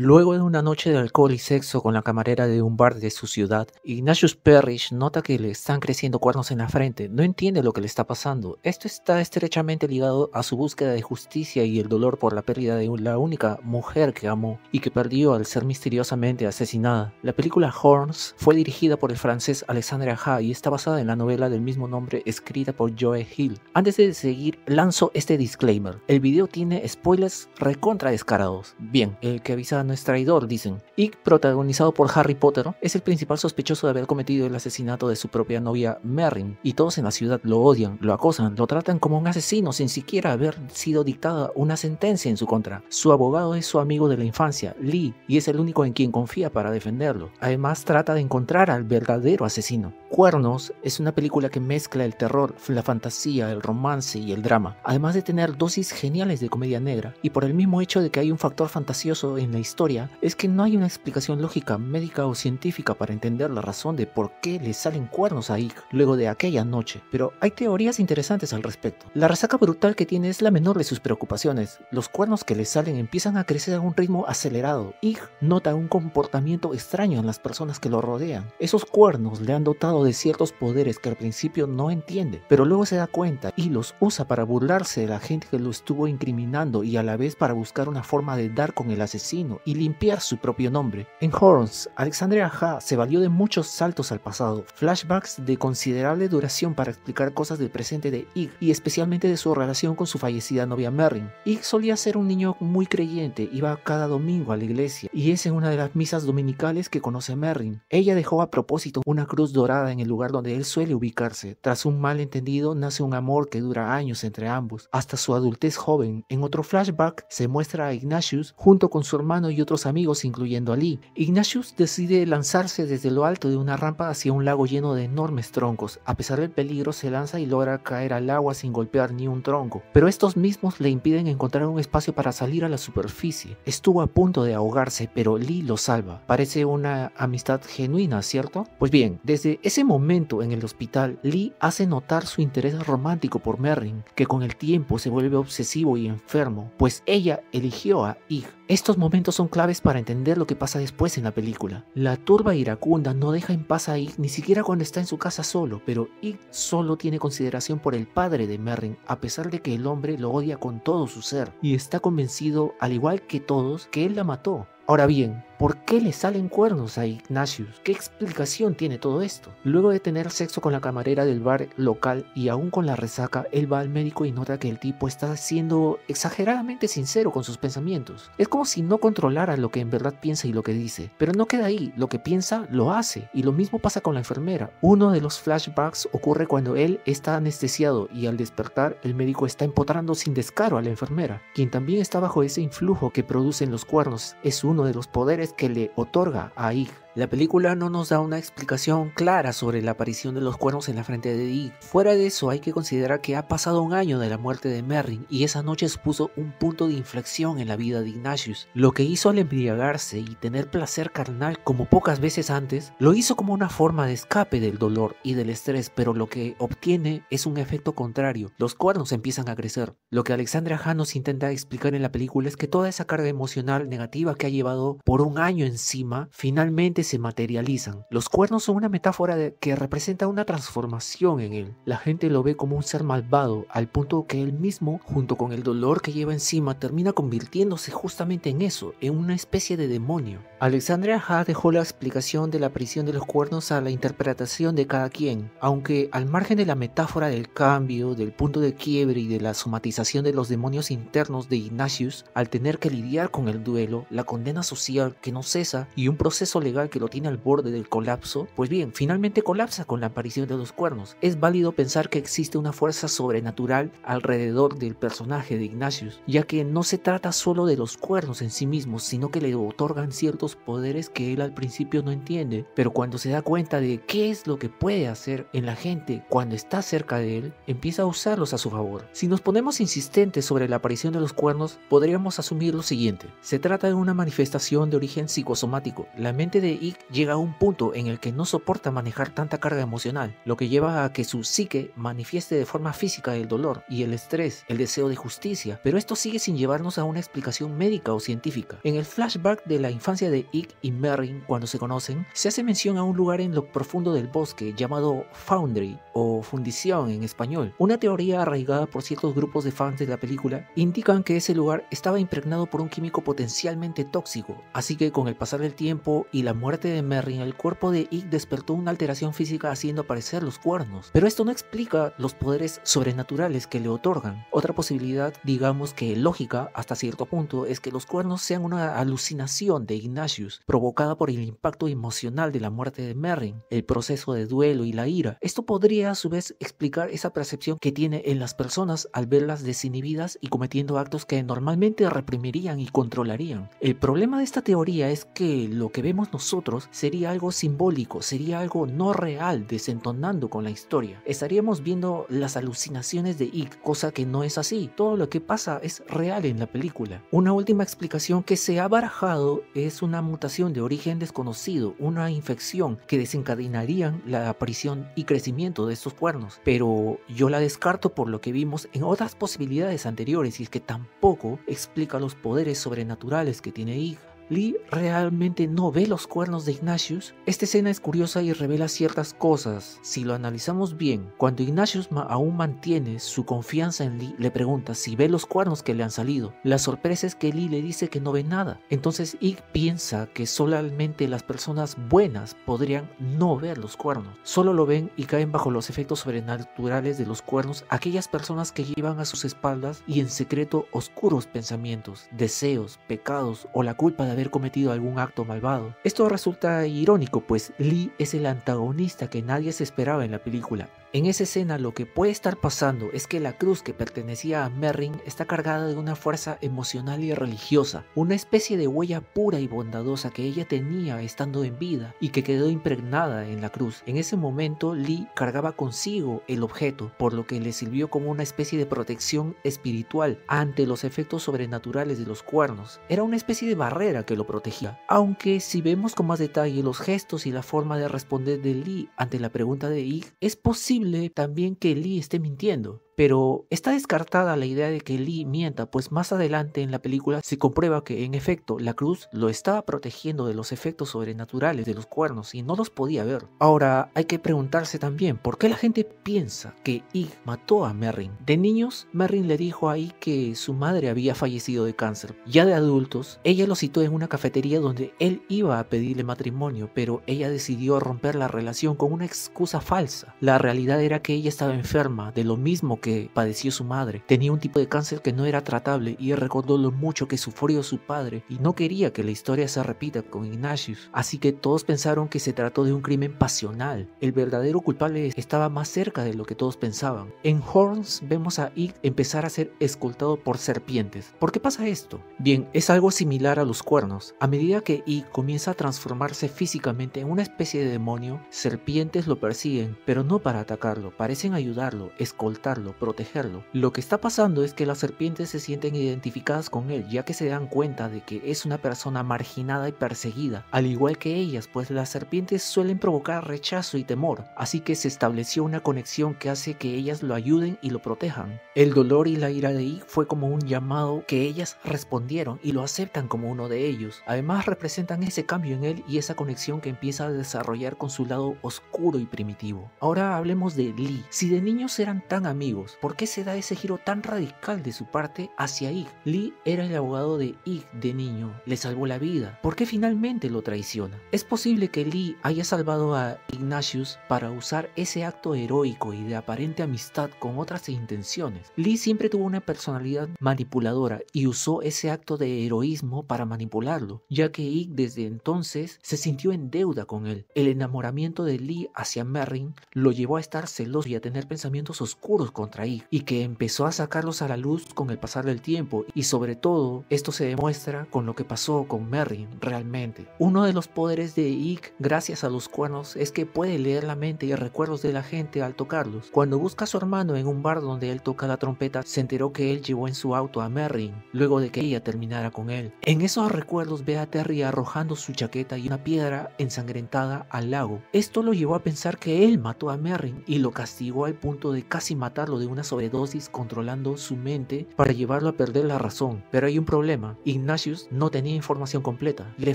Luego de una noche de alcohol y sexo con la camarera de un bar de su ciudad, Ignatius Parrish nota que le están creciendo cuernos en la frente. No entiende lo que le está pasando. Esto está estrechamente ligado a su búsqueda de justicia y el dolor por la pérdida de la única mujer que amó y que perdió al ser misteriosamente asesinada. La película Horns fue dirigida por el francés Alexandre Aja y está basada en la novela del mismo nombre escrita por Joe Hill. Antes de seguir, lanzo este disclaimer. El video tiene spoilers recontra descarados. Bien, el que avisa no es traidor, dicen. Ig, protagonizado por Harry Potter, es el principal sospechoso de haber cometido el asesinato de su propia novia Merrin, y todos en la ciudad lo odian, lo acosan, lo tratan como un asesino sin siquiera haber sido dictada una sentencia en su contra. Su abogado es su amigo de la infancia, Lee, y es el único en quien confía para defenderlo. Además, trata de encontrar al verdadero asesino. Cuernos es una película que mezcla el terror, la fantasía, el romance y el drama, además de tener dosis geniales de comedia negra, y por el mismo hecho de que hay un factor fantasioso en la historia, es que no hay una explicación lógica, médica o científica para entender la razón de por qué le salen cuernos a Ig luego de aquella noche, pero hay teorías interesantes al respecto. La resaca brutal que tiene es la menor de sus preocupaciones. Los cuernos que le salen empiezan a crecer a un ritmo acelerado. Ig nota un comportamiento extraño en las personas que lo rodean. Esos cuernos le han dotado de ciertos poderes que al principio no entiende, pero luego se da cuenta y los usa para burlarse de la gente que lo estuvo incriminando y a la vez para buscar una forma de dar con el asesino y limpiar su propio nombre. En Horns, Alexandre Aja se valió de muchos saltos al pasado, flashbacks de considerable duración para explicar cosas del presente de Ig y especialmente de su relación con su fallecida novia Merrin. Ig solía ser un niño muy creyente, iba cada domingo a la iglesia y es en una de las misas dominicales que conoce a Merrin. Ella dejó a propósito una cruz dorada en el lugar donde él suele ubicarse. Tras un malentendido nace un amor que dura años entre ambos, hasta su adultez joven. En otro flashback se muestra a Ignatius junto con su hermano y otros amigos incluyendo a Lee. Ignatius decide lanzarse desde lo alto de una rampa hacia un lago lleno de enormes troncos. A pesar del peligro se lanza y logra caer al agua sin golpear ni un tronco, pero estos mismos le impiden encontrar un espacio para salir a la superficie. Estuvo a punto de ahogarse, pero Lee lo salva. Parece una amistad genuina, ¿cierto? Pues bien, desde ese momento en el hospital, Lee hace notar su interés romántico por Merrin, que con el tiempo se vuelve obsesivo y enfermo, pues ella eligió a Ig. Estos momentos son claves para entender lo que pasa después en la película. La turba iracunda no deja en paz a Ig ni siquiera cuando está en su casa solo, pero Ig solo tiene consideración por el padre de Merrin, a pesar de que el hombre lo odia con todo su ser, y está convencido, al igual que todos, que él la mató. Ahora bien, ¿por qué le salen cuernos a Ignatius? ¿Qué explicación tiene todo esto? Luego de tener sexo con la camarera del bar local y aún con la resaca, él va al médico y nota que el tipo está siendo exageradamente sincero con sus pensamientos. Es como si no controlara lo que en verdad piensa y lo que dice, pero no queda ahí, lo que piensa lo hace, y lo mismo pasa con la enfermera. Uno de los flashbacks ocurre cuando él está anestesiado y al despertar el médico está empotrando sin descaro a la enfermera, quien también está bajo ese influjo que producen los cuernos. Es uno de los poderes que le otorga a Ig. La película no nos da una explicación clara sobre la aparición de los cuernos en la frente de Ig. Fuera de eso, hay que considerar que ha pasado un año de la muerte de Merrin y esa noche supuso un punto de inflexión en la vida de Ignatius. Lo que hizo al embriagarse y tener placer carnal como pocas veces antes, lo hizo como una forma de escape del dolor y del estrés, pero lo que obtiene es un efecto contrario. Los cuernos empiezan a crecer. Lo que Alexandre Aja nos intenta explicar en la película es que toda esa carga emocional negativa que ha llevado por un año encima, finalmente se materializan. Los cuernos son una metáfora que representa una transformación en él. La gente lo ve como un ser malvado, al punto que él mismo, junto con el dolor que lleva encima, termina convirtiéndose justamente en eso, en una especie de demonio. Alexandre Aja dejó la explicación de la aparición de los cuernos a la interpretación de cada quien, aunque al margen de la metáfora del cambio, del punto de quiebre y de la somatización de los demonios internos de Ignatius, al tener que lidiar con el duelo, la condena social que no cesa y un proceso legal que lo tiene al borde del colapso, pues bien, finalmente colapsa con la aparición de los cuernos. Es válido pensar que existe una fuerza sobrenatural alrededor del personaje de Ignatius, ya que no se trata solo de los cuernos en sí mismos, sino que le otorgan ciertos poderes que él al principio no entiende, pero cuando se da cuenta de qué es lo que puede hacer en la gente cuando está cerca de él, empieza a usarlos a su favor. Si nos ponemos insistentes sobre la aparición de los cuernos, podríamos asumir lo siguiente: se trata de una manifestación de origen psicosomático. La mente de Ikki llega a un punto en el que no soporta manejar tanta carga emocional, lo que lleva a que su psique manifieste de forma física el dolor y el estrés, el deseo de justicia, pero esto sigue sin llevarnos a una explicación médica o científica. En el flashback de la infancia de Ikki y Merrin, cuando se conocen, se hace mención a un lugar en lo profundo del bosque llamado Foundry o fundición en español. Una teoría arraigada por ciertos grupos de fans de la película indican que ese lugar estaba impregnado por un químico potencialmente tóxico, así que con el pasar del tiempo y la muerte de Merrin, el cuerpo de Ikki despertó una alteración física haciendo aparecer los cuernos, pero esto no explica los poderes sobrenaturales que le otorgan. Otra posibilidad, digamos que lógica hasta cierto punto, es que los cuernos sean una alucinación de Ignatius provocada por el impacto emocional de la muerte de Merrin, el proceso de duelo y la ira. Esto podría a su vez explicar esa percepción que tiene en las personas al verlas desinhibidas y cometiendo actos que normalmente reprimirían y controlarían. El problema de esta teoría es que lo que vemos nosotros sería algo simbólico, sería algo no real, desentonando con la historia. Estaríamos viendo las alucinaciones de Ikki, cosa que no es así. Todo lo que pasa es real en la película. Una última explicación que se ha barajado es una mutación de origen desconocido, una infección que desencadenarían la aparición y crecimiento de estos cuernos, pero yo la descarto por lo que vimos en otras posibilidades anteriores, y es que tampoco explica los poderes sobrenaturales que tiene Ikki. ¿Lee realmente no ve los cuernos de Ignatius? Esta escena es curiosa y revela ciertas cosas. Si lo analizamos bien, cuando Ignatius aún mantiene su confianza en Lee, le pregunta si ve los cuernos que le han salido. La sorpresa es que Lee le dice que no ve nada. Entonces Ikki piensa que solamente las personas buenas podrían no ver los cuernos. Solo lo ven y caen bajo los efectos sobrenaturales de los cuernos aquellas personas que llevan a sus espaldas y en secreto oscuros pensamientos, deseos, pecados o la culpa de haber cometido algún acto malvado. Esto resulta irónico, pues Lee es el antagonista que nadie se esperaba en la película. En esa escena lo que puede estar pasando es que la cruz que pertenecía a Merrin está cargada de una fuerza emocional y religiosa, una especie de huella pura y bondadosa que ella tenía estando en vida y que quedó impregnada en la cruz. En ese momento Lee cargaba consigo el objeto, por lo que le sirvió como una especie de protección espiritual ante los efectos sobrenaturales de los cuernos. Era una especie de barrera que lo protegía, aunque si vemos con más detalle los gestos y la forma de responder de Lee ante la pregunta de Ikki, es posible también que Lee esté mintiendo. Pero está descartada la idea de que Lee mienta, pues más adelante en la película se comprueba que en efecto la cruz lo estaba protegiendo de los efectos sobrenaturales de los cuernos y no los podía ver. Ahora hay que preguntarse también por qué la gente piensa que Ikki mató a Merrin. De niños, Merrin le dijo a Ikki que su madre había fallecido de cáncer. Ya de adultos, ella lo citó en una cafetería donde él iba a pedirle matrimonio, pero ella decidió romper la relación con una excusa falsa. La realidad era que ella estaba enferma de lo mismo que padeció su madre. Tenía un tipo de cáncer que no era tratable y recordó lo mucho que sufrió su padre y no quería que la historia se repita con Ignatius. Así que todos pensaron que se trató de un crimen pasional. El verdadero culpable estaba más cerca de lo que todos pensaban. En Horns vemos a Ikki empezar a ser escoltado por serpientes. ¿Por qué pasa esto? Bien, es algo similar a los cuernos. A medida que Ikki comienza a transformarse físicamente en una especie de demonio, serpientes lo persiguen, pero no para atacarlo, parecen ayudarlo, escoltarlo, protegerlo. Lo que está pasando es que las serpientes se sienten identificadas con él, ya que se dan cuenta de que es una persona marginada y perseguida, al igual que ellas, pues las serpientes suelen provocar rechazo y temor, así que se estableció una conexión que hace que ellas lo ayuden y lo protejan. El dolor y la ira de Ikki fue como un llamado que ellas respondieron y lo aceptan como uno de ellos. Además representan ese cambio en él y esa conexión que empieza a desarrollar con su lado oscuro y primitivo. Ahora hablemos de Lee. Si de niños eran tan amigos, ¿por qué se da ese giro tan radical de su parte hacia Ikki? Lee era el abogado de Ikki de niño, le salvó la vida. ¿Por qué finalmente lo traiciona? Es posible que Lee haya salvado a Ignatius para usar ese acto heroico y de aparente amistad con otras intenciones. Lee siempre tuvo una personalidad manipuladora y usó ese acto de heroísmo para manipularlo, ya que Ikki desde entonces se sintió en deuda con él. El enamoramiento de Lee hacia Merrin lo llevó a estar celoso y a tener pensamientos oscuros contra contra Ig y que empezó a sacarlos a la luz con el pasar del tiempo, y sobre todo esto se demuestra con lo que pasó con Merrin realmente. Uno de los poderes de Ig gracias a los cuernos es que puede leer la mente y recuerdos de la gente al tocarlos. Cuando busca a su hermano en un bar donde él toca la trompeta, se enteró que él llevó en su auto a Merrin luego de que ella terminara con él. En esos recuerdos ve a Terry arrojando su chaqueta y una piedra ensangrentada al lago. Esto lo llevó a pensar que él mató a Merrin y lo castigó al punto de casi matarlo de una sobredosis, controlando su mente para llevarlo a perder la razón. Pero hay un problema: Ignatius no tenía información completa, le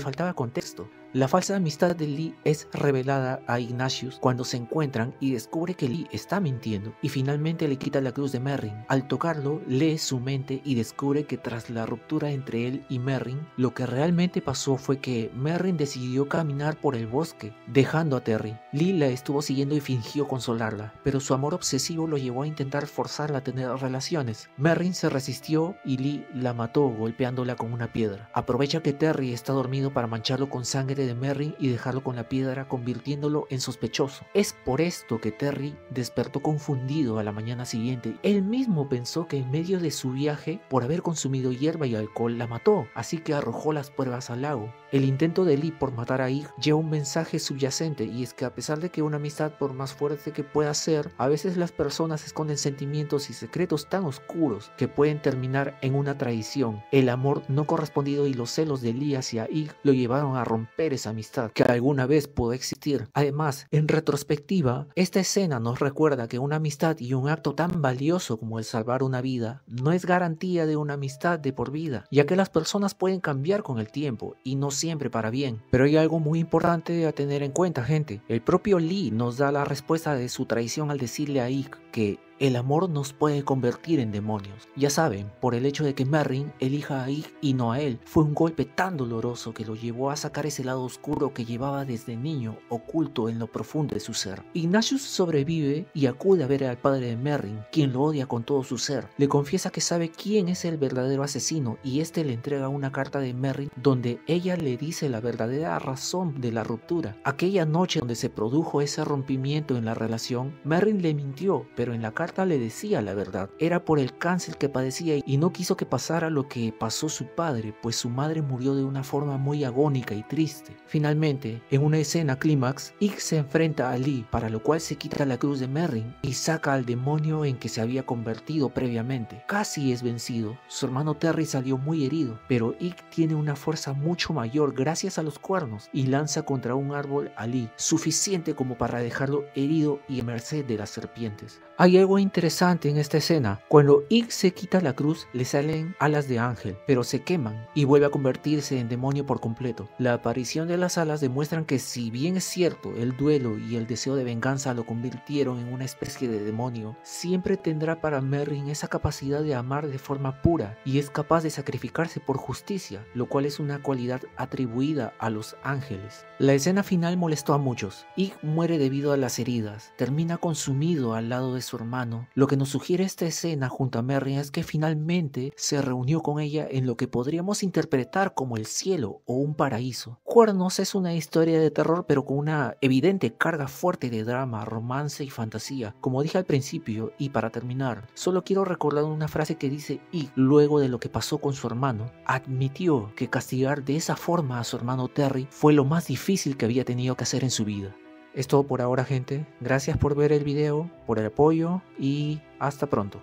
faltaba contexto. La falsa amistad de Lee es revelada a Ignatius cuando se encuentran y descubre que Lee está mintiendo, y finalmente le quita la cruz de Merrin. Al tocarlo, lee su mente y descubre que tras la ruptura entre él y Merrin, lo que realmente pasó fue que Merrin decidió caminar por el bosque, dejando a Terry. Lee la estuvo siguiendo y fingió consolarla, pero su amor obsesivo lo llevó a intentar forzarla a tener relaciones. Merrin se resistió y Lee la mató golpeándola con una piedra. Aprovecha que Terry está dormido para mancharlo con sangre de Merrin y dejarlo con la piedra, convirtiéndolo en sospechoso. Es por esto que Terry despertó confundido a la mañana siguiente. Él mismo pensó que en medio de su viaje, por haber consumido hierba y alcohol, la mató, así que arrojó las pruebas al lago. El intento de Lee por matar a Ig lleva un mensaje subyacente, y es que a pesar de que una amistad, por más fuerte que pueda ser, a veces las personas esconden sentimientos y secretos tan oscuros que pueden terminar en una traición. El amor no correspondido y los celos de Lee hacia Ig lo llevaron a romper esa amistad que alguna vez pudo existir. Además, en retrospectiva, esta escena nos recuerda que una amistad y un acto tan valioso como el salvar una vida no es garantía de una amistad de por vida, ya que las personas pueden cambiar con el tiempo y no siempre para bien. Pero hay algo muy importante a tener en cuenta, gente. El propio Lee nos da la respuesta de su traición al decirle a Ig que el amor nos puede convertir en demonios. Ya saben, por el hecho de que Merrin elija a Ig y no a él, fue un golpe tan doloroso que lo llevó a sacar ese lado oscuro que llevaba desde niño oculto en lo profundo de su ser. Ignatius sobrevive y acude a ver al padre de Merrin, quien lo odia con todo su ser. Le confiesa que sabe quién es el verdadero asesino y este le entrega una carta de Merrin donde ella le dice la verdadera razón de la ruptura. Aquella noche donde se produjo ese rompimiento en la relación, Merrin le mintió, pero en la carta le decía la verdad. Era por el cáncer que padecía y no quiso que pasara lo que pasó su padre, pues su madre murió de una forma muy agónica y triste. Finalmente, en una escena clímax, Ig se enfrenta a Lee, para lo cual se quita la cruz de Merrin y saca al demonio en que se había convertido previamente. Casi es vencido, su hermano Terry salió muy herido, pero Ig tiene una fuerza mucho mayor gracias a los cuernos y lanza contra un árbol a Lee, suficiente como para dejarlo herido y a merced de las serpientes. Hay algo interesante en esta escena. Cuando Ig se quita la cruz, le salen alas de ángel, pero se queman y vuelve a convertirse en demonio por completo. La aparición de las alas demuestran que, si bien es cierto, el duelo y el deseo de venganza lo convirtieron en una especie de demonio, siempre tendrá para Merrin esa capacidad de amar de forma pura y es capaz de sacrificarse por justicia, lo cual es una cualidad atribuida a los ángeles. La escena final molestó a muchos. Ig muere debido a las heridas, termina consumido al lado de su hermano. Lo que nos sugiere esta escena junto a Merrin es que finalmente se reunió con ella en lo que podríamos interpretar como el cielo o un paraíso. Cuernos es una historia de terror, pero con una evidente carga fuerte de drama, romance y fantasía, como dije al principio. Y para terminar, solo quiero recordar una frase que dice Ig luego de lo que pasó con su hermano. Admitió que castigar de esa forma a su hermano Terry fue lo más difícil que había tenido que hacer en su vida. Es todo por ahora, gente. Gracias por ver el video, por el apoyo y hasta pronto.